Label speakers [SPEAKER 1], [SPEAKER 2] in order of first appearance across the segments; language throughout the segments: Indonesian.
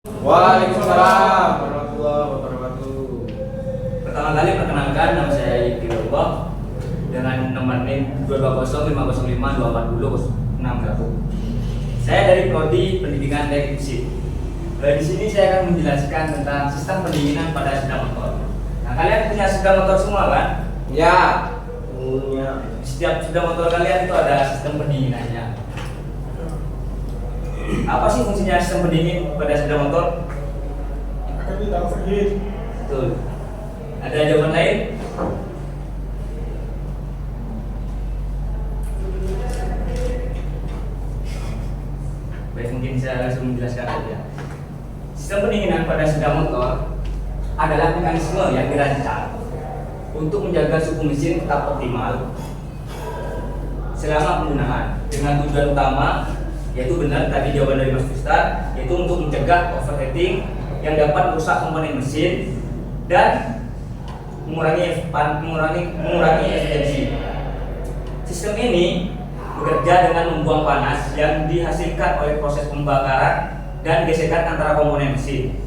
[SPEAKER 1] Waalaikumsalam warahmatullahi wabarakatuh.
[SPEAKER 2] Pertama kali perkenalkan, nama saya Yiki Lombok dengan nomor NIM 22050524061. Saya dari Prodi Pendidikan Teknik Mesin. Di sini saya akan menjelaskan tentang sistem pendinginan pada sepeda motor. Nah, kalian punya sepeda motor semua kan?
[SPEAKER 1] Ya, punya.
[SPEAKER 2] Setiap sepeda motor kalian itu ada sistem pendinginannya. Apa sih fungsinya sistem pendingin pada sepeda motor?
[SPEAKER 1] Akan tidak overheat.
[SPEAKER 2] Betul. Ada jawaban lain? Baik, mungkin saya langsung menjelaskan saja. Sistem pendinginan pada sepeda motor adalah mekanisme yang dirancang untuk menjaga suhu mesin tetap optimal selama penggunaan, dengan tujuan utama yaitu benar tadi jawaban dari Mas Ustaz, yaitu untuk mencegah overheating yang dapat merusak komponen mesin dan mengurangi efisiensi. Sistem ini bekerja dengan membuang panas yang dihasilkan oleh proses pembakaran dan gesekan antara komponen mesin,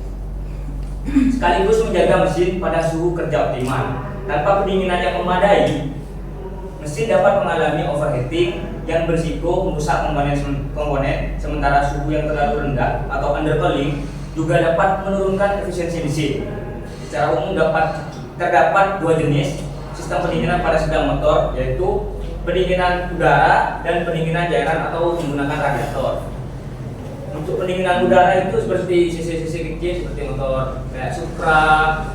[SPEAKER 2] sekaligus menjaga mesin pada suhu kerja optimal. Tanpa pendinginan yang memadai, mesin dapat mengalami overheating yang berisiko merusak komponen, sementara suhu yang terlalu rendah atau undercooling juga dapat menurunkan efisiensi mesin. Secara umum terdapat dua jenis sistem pendinginan pada sepeda motor, yaitu pendinginan udara dan pendinginan cairan atau menggunakan radiator. Untuk pendinginan udara itu seperti sisi-sisi kecil seperti motor kayak Supra,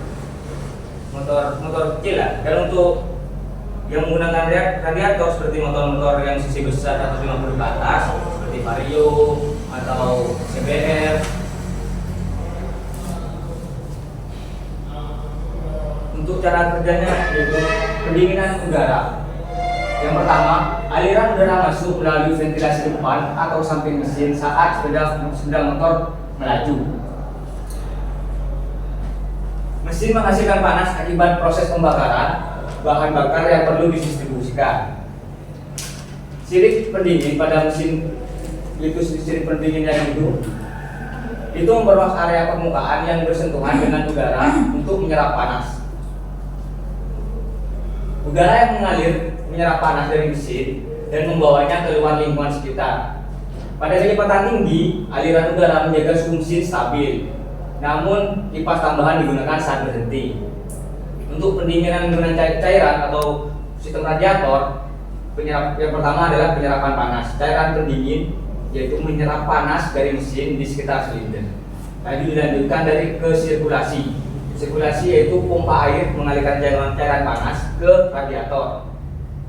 [SPEAKER 2] motor kecil lah. Dan untuk yang menggunakan radiator seperti motor-motor yang sisi besar 150 ke atas seperti Vario atau CBR. Untuk cara kerjanya yaitu pendinginan udara. Yang pertama, aliran udara masuk melalui ventilasi depan atau samping mesin saat sepeda motor melaju. Mesin menghasilkan panas akibat proses pembakaran bahan bakar yang perlu didistribusikan. Sirip pendingin pada mesin sirip pendingin yang itu memperluas area permukaan yang bersentuhan dengan udara untuk menyerap panas. Udara yang mengalir menyerap panas dari mesin dan membawanya keluar lingkungan sekitar. Pada kecepatan tinggi, aliran udara menjaga suhu mesin stabil. Namun, kipas tambahan digunakan saat berhenti. Untuk pendinginan menggunakan cairan atau sistem radiator, yang pertama adalah penyerapan panas. Cairan pendingin yaitu menyerap panas dari mesin di sekitar silinder. Lalu dilanjutkan ke sirkulasi. Sirkulasi yaitu pompa air mengalirkan cairan panas ke radiator.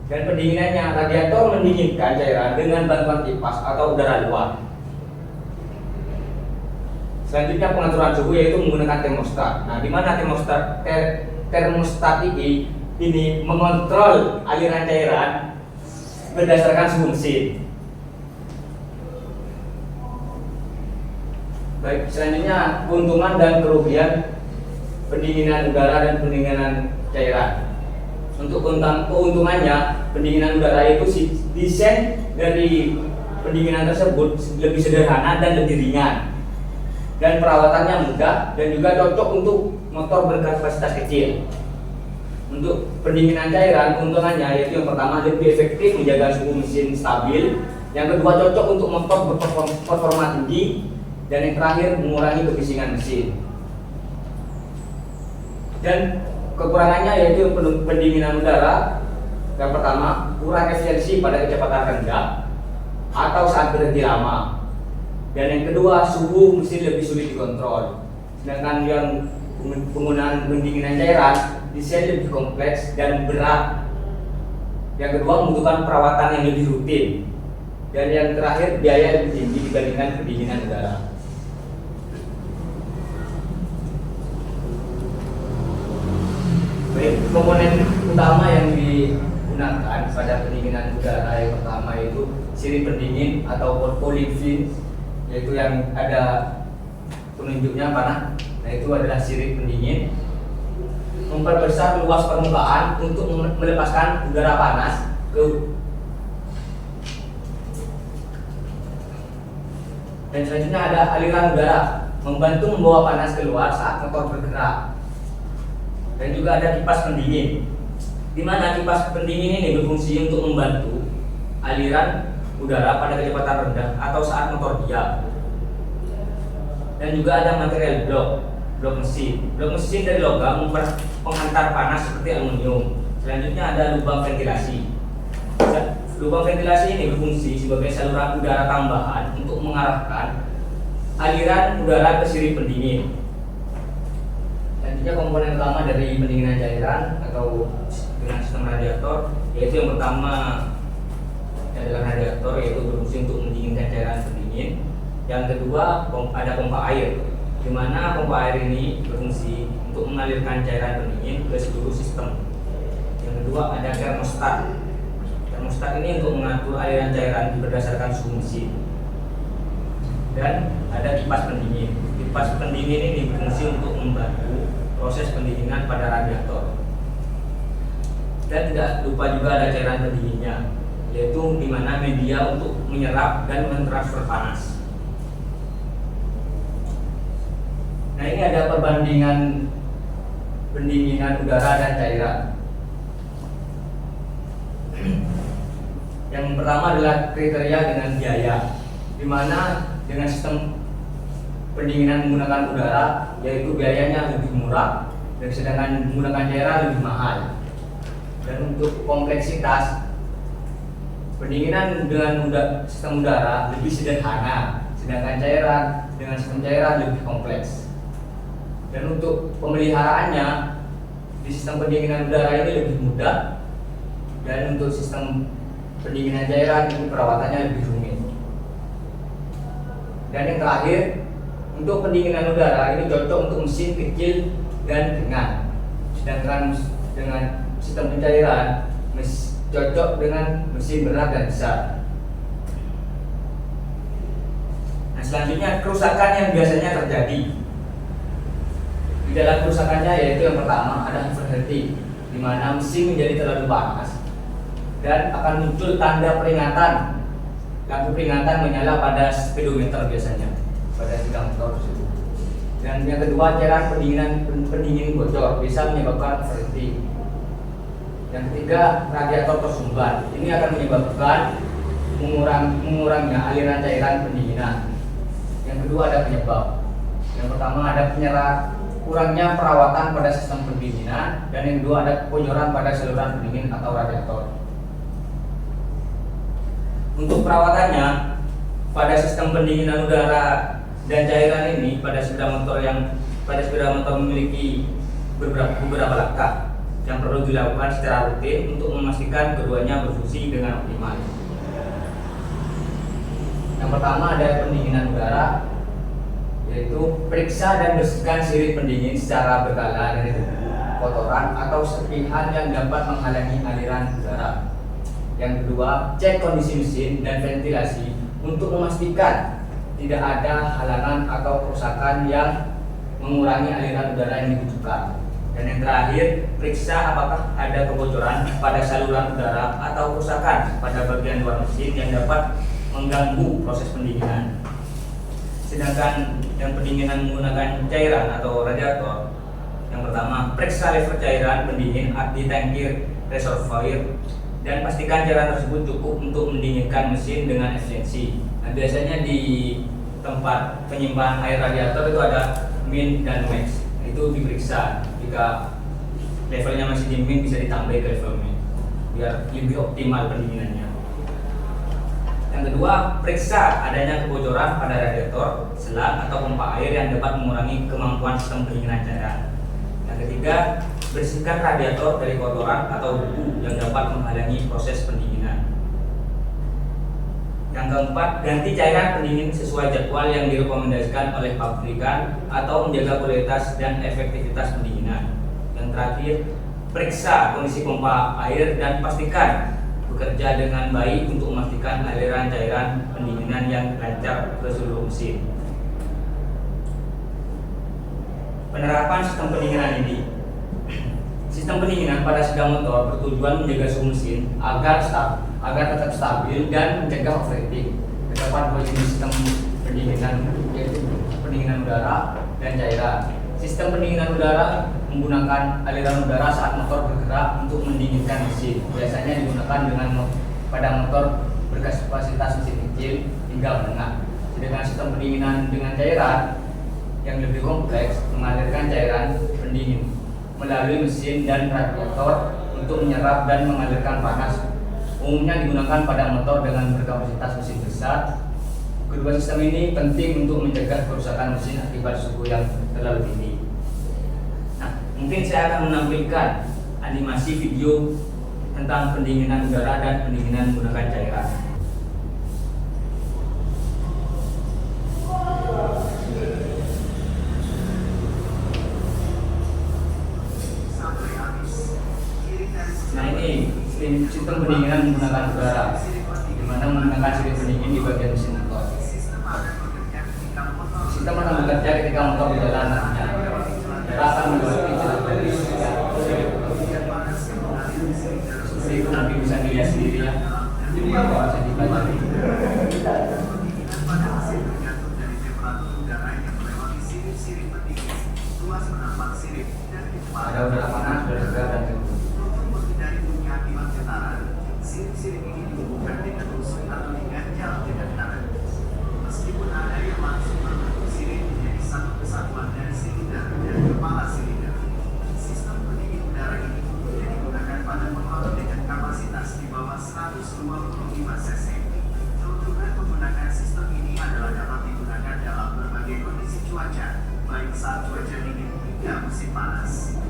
[SPEAKER 2] Dan pendinginannya, radiator mendinginkan cairan dengan bantuan kipas atau udara luar. Selanjutnya pengaturan suhu yaitu menggunakan termostat. Nah, di mana termostat ini mengontrol aliran cairan berdasarkan suhu mesin. Baik, selanjutnya keuntungan dan kerugian pendinginan udara dan pendinginan cairan. Untuk keuntungannya, pendinginan udara itu desain dari pendinginan tersebut lebih sederhana dan lebih ringan, dan perawatannya mudah dan juga cocok untuk motor berkapasitas kecil. Untuk pendinginan cairan, keuntungannya yaitu yang pertama lebih efektif menjaga suhu mesin stabil, yang kedua cocok untuk motor berperforma tinggi, dan yang terakhir mengurangi kebisingan mesin. Dan kekurangannya yaitu pendinginan udara, yang pertama kurang efisiensi pada kecepatan rendah atau saat berhenti lama, dan yang kedua suhu mesin lebih sulit dikontrol. Sedangkan yang penggunaan pendinginan cairan desain lebih kompleks dan berat. Yang kedua membutuhkan perawatan yang lebih rutin, dan yang terakhir biaya lebih tinggi dibandingkan pendinginan udara. Baik, komponen utama yang digunakan pada pendinginan udara yang pertama itu sirip pendingin atau cooling fin, yaitu yang ada penunjuknya panah. Nah, itu adalah sirip pendingin. Memperbesar luas permukaan untuk melepaskan udara panas ke. Dan selanjutnya ada aliran udara. membantu membawa panas keluar saat motor bergerak. Dan juga ada kipas pendingin, di mana kipas pendingin ini berfungsi untuk membantu aliran udara pada kecepatan rendah atau saat motor diam. Dan juga ada material blok mesin. Blok mesin dari logam penghantar panas seperti aluminium. Selanjutnya ada lubang ventilasi. Lubang ventilasi ini berfungsi sebagai saluran udara tambahan untuk mengarahkan aliran udara ke sirip pendingin. Selanjutnya komponen utama dari pendinginan cairan atau dengan sistem radiator, yaitu yang pertama adalah radiator, yaitu berfungsi untuk mendinginkan cairan pendingin. Yang kedua ada pompa air, di mana pompa air ini berfungsi untuk mengalirkan cairan pendingin ke seluruh sistem. Yang kedua ada termostat. Termostat ini untuk mengatur aliran cairan berdasarkan suhu mesin. Dan ada kipas pendingin. Kipas pendingin ini berfungsi untuk membantu proses pendinginan pada radiator. Dan tidak lupa juga ada cairan pendinginnya, yaitu di mana media untuk menyerap dan mentransfer panas. Nah, ini ada perbandingan pendinginan udara dan cairan. Yang pertama adalah kriteria dengan biaya, di mana dengan sistem pendinginan menggunakan udara, yaitu biayanya lebih murah, dan sedangkan menggunakan cairan lebih mahal. Dan untuk kompleksitas, pendinginan dengan sistem udara lebih sederhana, sedangkan cairan dengan sistem cairan lebih kompleks. Dan untuk pemeliharaannya di sistem pendinginan udara ini lebih mudah, dan untuk sistem pendinginan cairan ini perawatannya lebih rumit. Dan yang terakhir, untuk pendinginan udara ini cocok untuk mesin kecil dan ringan, sedangkan dengan sistem pencairan cocok dengan mesin berat dan besar. Nah, selanjutnya kerusakan yang biasanya terjadi. Di dalam kerusakannya yaitu yang pertama ada overheating, di mana mesin menjadi terlalu panas dan akan muncul tanda peringatan. Lampu peringatan menyala pada speedometer biasanya pada sidang motor tersebut. Dan yang kedua, cairan pendingin bocor bisa menyebabkan overheating. Yang ketiga, radiator tersumbat. Ini akan menyebabkan mengurangnya aliran cairan pendinginan. Yang kedua ada penyebab. Yang pertama ada kurangnya perawatan pada sistem pendinginan, dan yang kedua ada kebocoran pada saluran pendingin atau radiator. Untuk perawatannya pada sistem pendinginan udara dan cairan ini pada sepeda motor memiliki beberapa langkah yang perlu dilakukan secara rutin untuk memastikan keduanya berfungsi dengan optimal. Yang pertama ada pendinginan udara, yaitu periksa dan bersihkan sirip pendingin secara berkala dari kotoran atau serpihan yang dapat menghalangi aliran udara. Yang kedua, cek kondisi mesin dan ventilasi untuk memastikan tidak ada halangan atau kerusakan yang mengurangi aliran udara yang dibutuhkan. Dan yang terakhir, periksa apakah ada kebocoran pada saluran udara atau kerusakan pada bagian luar mesin yang dapat mengganggu proses pendinginan. Sedangkan yang pendinginan menggunakan cairan atau radiator, yang pertama, periksa level cairan pendingin di tangki reservoir dan pastikan cairan tersebut cukup untuk mendinginkan mesin dengan efisiensi. Nah, biasanya di tempat penyimpanan air radiator itu ada min dan max. Itu diperiksa. Jika levelnya masih di min, bisa ditambah ke level min biar lebih optimal pendinginannya. Yang kedua, periksa adanya kebocoran pada radiator, selang atau pompa air yang dapat mengurangi kemampuan sistem pendinginan cairan. Yang ketiga, bersihkan radiator dari kotoran atau debu yang dapat menghalangi proses pendinginan. Yang keempat, ganti cairan pendingin sesuai jadwal yang direkomendasikan oleh pabrikan atau menjaga kualitas dan efektivitas pendinginan. Yang terakhir, periksa kondisi pompa air dan pastikan bekerja dengan baik untuk memastikan aliran cairan pendinginan yang lancar ke seluruh mesin. Penerapan sistem pendinginan ini. Sistem pendinginan pada sepeda motor bertujuan menjaga suhu mesin agar tetap stabil dan mencegah overheating. Terdapat dua jenis sistem pendinginan, yaitu pendinginan udara dan cairan. Sistem pendinginan udara menggunakan aliran udara saat motor bergerak untuk mendinginkan mesin. Biasanya digunakan pada motor berkapasitas mesin kecil hingga menengah. Sedangkan sistem pendinginan dengan cairan yang lebih kompleks mengalirkan cairan pendingin melalui mesin dan radiator untuk menyerap dan mengalirkan panas. Umumnya digunakan pada motor dengan berkapasitas mesin besar. Kedua sistem ini penting untuk mencegah kerusakan mesin akibat suhu yang terlalu tinggi. Nah, mungkin saya akan menampilkan animasi video tentang pendinginan udara dan pendinginan menggunakan cairan. Nah, ini sistem pendinginan menggunakan udara, di mana menggunakan sirip pendingin di bagian mesin motor. Sistem akan bekerja ketika motor berjalan nantinya. Udara akan melewati jalan dari seperti itu, nanti bisa dilihat sendiri ya. Bisa dipelajari. Ada udara panas, udara segar, dan
[SPEAKER 3] sirip-sirip ini dihubungkan dengan rusuk atau diganjal dengan karet. Meskipun ada yang langsung membentuk sirip menjadi satu kesatuan dari silinder dan kepala silinder. Sistem pendingin udara ini umumnya digunakan pada motor dengan kapasitas di bawah 125 cc. Keuntungan menggunakan sistem ini adalah dapat digunakan dalam berbagai kondisi cuaca, baik saat cuaca dingin hingga musim panas.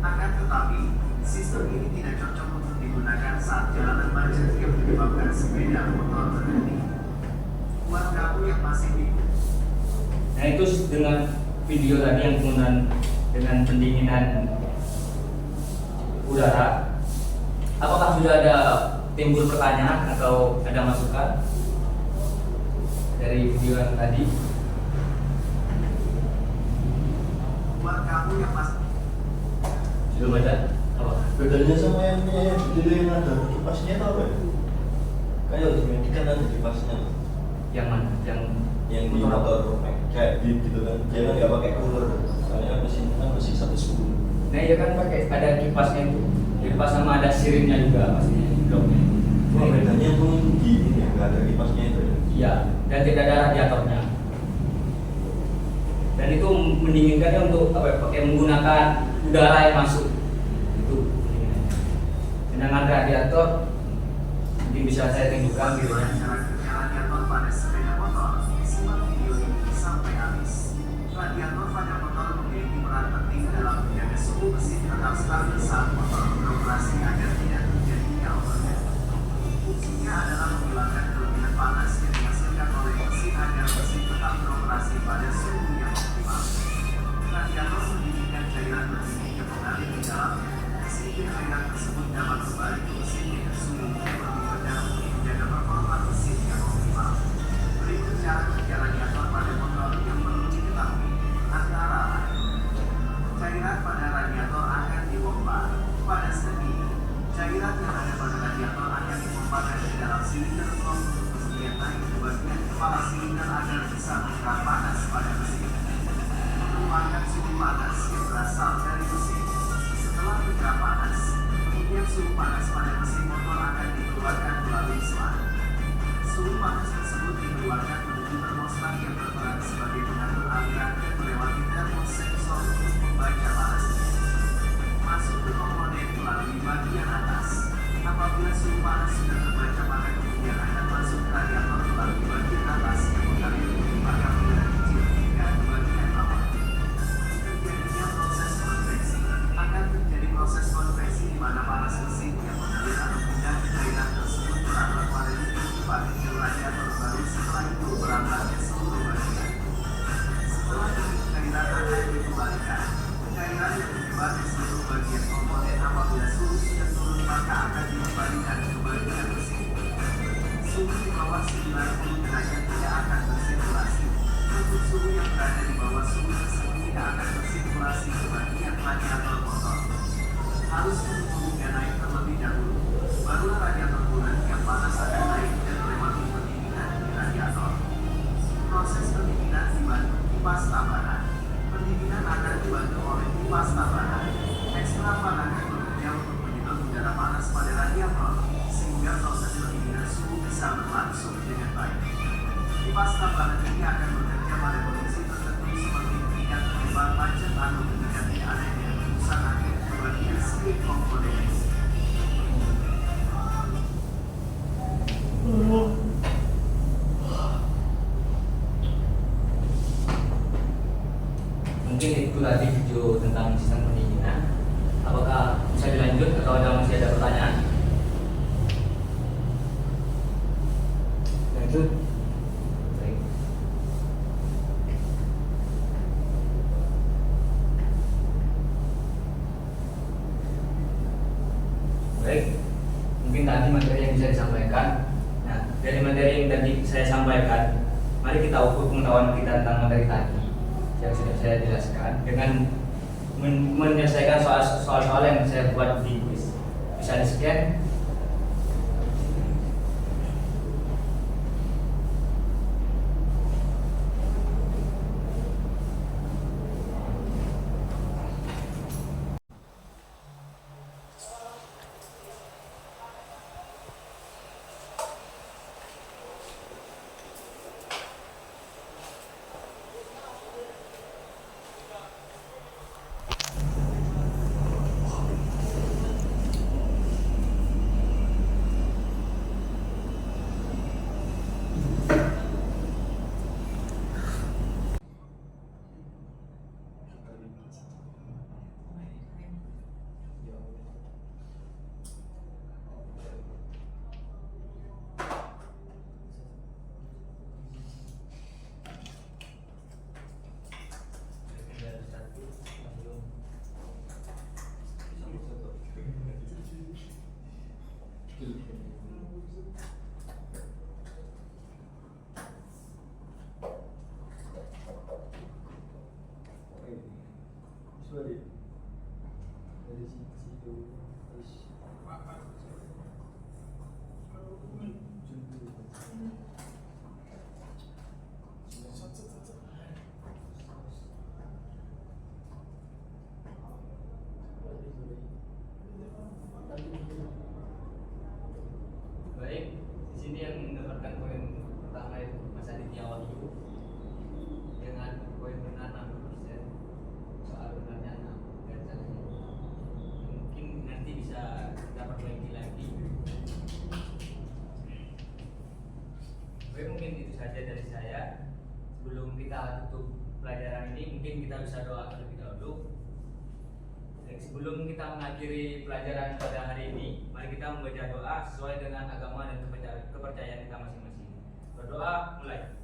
[SPEAKER 3] Akan tetapi, sistem ini tidak cocok untuk digunakan saat jalanan macet yang menyebabkan sepeda motor berhenti. Buat kamu yang masih bingung.
[SPEAKER 2] Nah, itu dengan video tadi yang menggunakan dengan pendinginan udara. Apakah sudah ada timbul pertanyaan atau ada masukan dari video yang tadi?
[SPEAKER 3] Buat kamu yang masih
[SPEAKER 2] Belum ada? Apa?
[SPEAKER 4] Bedanya sama yang punya video yang ada kipasnya itu apa ya? Kayak ini kan ada kipasnya
[SPEAKER 2] Yang mana?
[SPEAKER 4] yang di motor kayak gitu kan. Dia kan nggak pakai cooler, soalnya mesin kan mesin 110.
[SPEAKER 2] Nah, iya kan pakai ada kipasnya itu. Kipas sama ada siripnya juga pastinya di bloknya.
[SPEAKER 4] Oh, bedanya pun di ini ya, nggak ada kipasnya itu ya.
[SPEAKER 2] Iya, dan tidak ada radiatornya. Dan itu mendinginkannya untuk apa? Pakai menggunakan udara yang masuk. Itu pendinginannya. Sedangkan radiator mungkin bisa saya tunjukkan gitu ya.
[SPEAKER 3] cara kerja radiator pada sepeda motor. Simak video ini sampai habis. Radiator pada motor memiliki peran penting dalam menjaga suhu mesin tetap stabil saat motor beroperasi agar tidak terjadi overheat. Fungsinya adalah menghilangkan kelebihan panas yang dihasilkan oleh mesin agar mesin tetap beroperasi pada suhu yang optimal. Radiator mendinginkan cairan pendingin yang mengalir di dalamnya, sehingga cairan tersebut dapat kembali ke mesin dengan suhu yang lebih rendah untuk menjaga performa mesin yang optimal. Berikut cara kerja radiator pada motor yang perlu diketahui. Antara lain, cairan pada radiator akan dipompa. Pada step ini, cairan yang ada pada radiator akan dipompakan ke dalam silinder blok untuk kemudian naik ke bagian kepala silinder agar bisa menyerap panas pada mesin. Mengeluarkan suhu panas yang berasal dari mesin. Setelah menyerap panas, kemudian suhu panas pada mesin motor akan dikeluarkan melalui selang. Suhu panas tersebut dikeluarkan menuju termostat yang berperan sebagai pengatur aliran dan melewati termosensor untuk membaca panas. Masuk ke komponen melalui bagian atas. Apabila suhu panas sudah terbaca, maka kemudian akan masuk ke radiator melalui bagian atas yang mengalir pada kapiler kecil hingga ke bagian bawah. Terjadinya proses konveksi. Akan terjadi proses konveksi di mana panas mesin yang mengalir atau pindah ke cairan tersebut merambat pada titik partikel radiator baru. Setelah itu merambatnya seluruh bagian. Setelah itu cairan akan dikembalikan. Cairan yang menyebar di seluruh bagian komponen apabila suhu sudah turun maka akan dikembalikan ke bagian mesin. Suhu di bawah 90 derajat tidak akan bersirkulasi. Untuk suhu yang berada di bawah suhu tersebut tidak akan bersirkulasi ke bagian radiator motor. Harus menunggu hingga naik terlebih dahulu. Barulah radiator bulan yang panas akan naik dan melewati pendinginan di radiator. Proses pendinginan dibantu kipas
[SPEAKER 2] mungkin itu tadi video tentang sistem pendinginan. Apakah bisa dilanjut atau masih ada pertanyaan?
[SPEAKER 1] Lanjut.
[SPEAKER 2] Baik. Baik, mungkin tadi materi yang bisa disampaikan. Nah, dari materi yang tadi saya sampaikan, mari kita ukur pengetahuan kita tentang materi tadi yang sudah saya jelaskan dengan menyelesaikan soal-soal yang saya buat di quiz. Bisa di-scan. Baik, di sini yang mendapatkan poin pertama itu Mas Aditya Wahyu dengan poin benar 60%, soal benarnya 6 dan salahnya. Mungkin nanti bisa kita perbaiki lagi. Baik, mungkin itu saja dari saya. Sebelum kita tutup pelajaran ini, mungkin kita bisa doa terlebih dahulu. Sebelum kita mengakhiri pelajaran pada hari ini, mari kita membaca doa sesuai dengan agama dan kepercayaan kita masing-masing. Berdoa, mulai.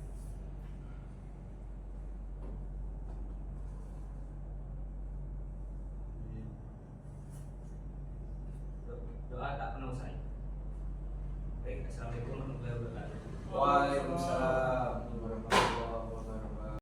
[SPEAKER 2] Doa tak pernah usai. Baik, assalamualaikum warahmatullahi wabarakatuh.
[SPEAKER 1] Waalaikumsalam.